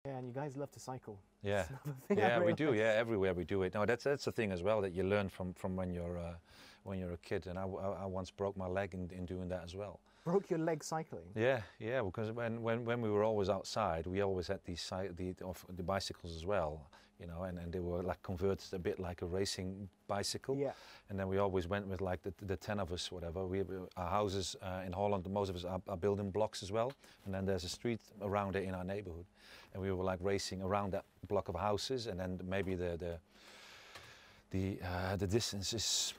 Yeah, and you guys love to cycle. Yeah, Thing yeah, we do. Yeah, everywhere we do it. No, that's the thing as well that you learn from when you're a kid. And I once broke my leg in doing that as well. Broke your leg cycling? Yeah, yeah. Because when we were always outside, we always had the bicycles as well, you know, and they were like converted a bit like a racing bicycle. Yeah. And then we always went with like the 10 of us, whatever. Our houses in Holland, most of us are building blocks as well. And then there's a street around it in our neighborhood, and we were like racing around that block of houses, and then maybe the distance is,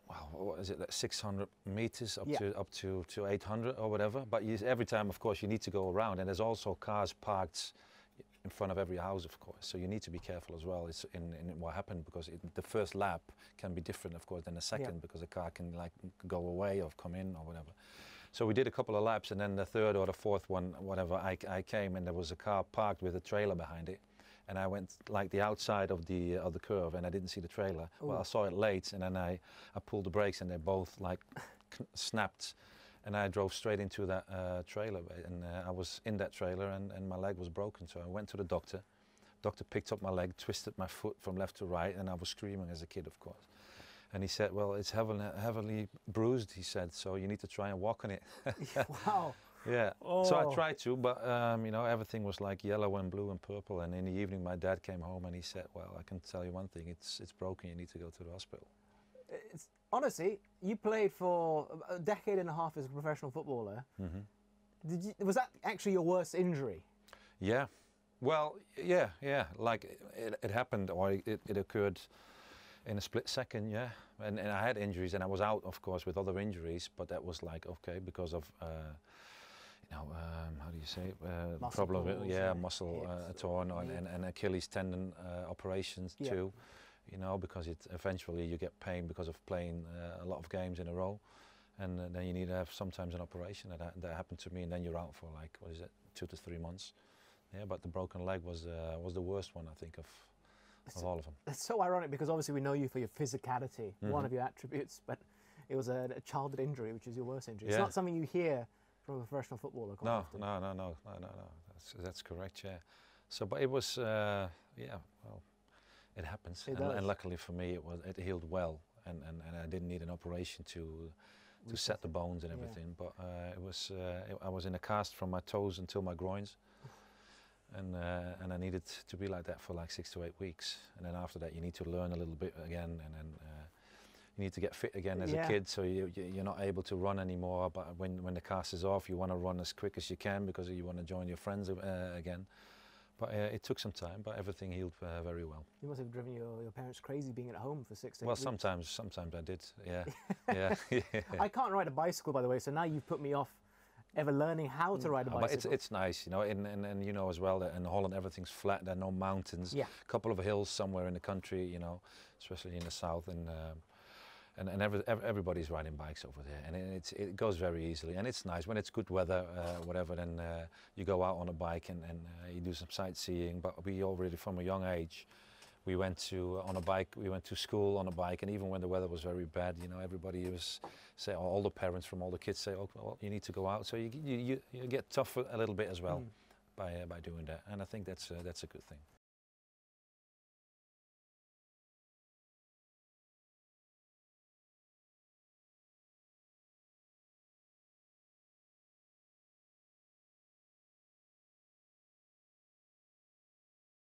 wow, what is it, like 600 meters up to 800 or whatever. But every time, of course, you need to go around, and there's also cars parked in front of every house, of course. So you need to be careful as well. It's in what happened, because the first lap can be different, of course, than the second, because the car can like go away or come in or whatever. So we did a couple of laps, and then the third or the fourth one, whatever, I came, and there was a car parked with a trailer behind it. And I went like the outside of the curve, and I didn't see the trailer. Ooh. Well, I saw it late, and then I pulled the brakes, and they both like snapped, and I drove straight into that trailer, and I was in that trailer, and my leg was broken. So I went to the doctor. Doctor picked up my leg, twisted my foot from left to right, and I was screaming as a kid, of course. And he said, well, it's heavily bruised, he said, so you need to try and walk on it. Wow. Yeah, oh. So I tried to, but you know, everything was like yellow and blue and purple. And in the evening, my dad came home and he said, well, I can tell you one thing, it's broken, you need to go to the hospital. Honestly, you played for a decade and a half as a professional footballer. Mm-hmm. Was that actually your worst injury? Yeah, well, yeah, like it happened, or it occurred in a split second, yeah. And I had injuries, and I was out, of course, with other injuries, but that was like, okay, because of, you know, how do you say, problem, yeah, muscle torn, and Achilles tendon operations too, you know, because eventually you get pain because of playing a lot of games in a row, and then you need to have sometimes an operation. That happened to me, and then you're out for like, what is it, 2 to 3 months. Yeah, but the broken leg was the worst one, I think, of all of them. It's so ironic, because obviously we know you for your physicality, one of your attributes, but it was a childhood injury, which is your worst injury. It's not something you hear from a professional footballer quite often. No. That's correct, yeah. So, but it was, yeah, well, it happens. And luckily for me, it healed well, and I didn't need an operation to set the bones and everything. But I was in a cast from my toes until my groins. And I needed to be like that for like 6 to 8 weeks, and then after that you need to learn a little bit again, and then you need to get fit again as a kid, so you're not able to run anymore. But when the cast is off, you want to run as quick as you can, because you want to join your friends again. But it took some time, but everything healed very well. You must have driven your parents crazy being at home for 6 to 8 weeks. Well, sometimes I did, yeah. yeah. I can't ride a bicycle, by the way, so now you've put me off ever learning how to ride a bicycle. But it's nice, you know, and you know as well that in Holland everything's flat, there are no mountains, a couple of hills somewhere in the country, you know, especially in the south, and everybody's riding bikes over there, and it goes very easily, and it's nice when it's good weather, whatever. Then you go out on a bike and you do some sightseeing. But we already from a young age, we went to school on a bike, and even when the weather was very bad, you know, everybody was say, all the parents from all the kids say, oh, well, you need to go out. So you get tough a little bit as well by doing that, and I think that's a good thing.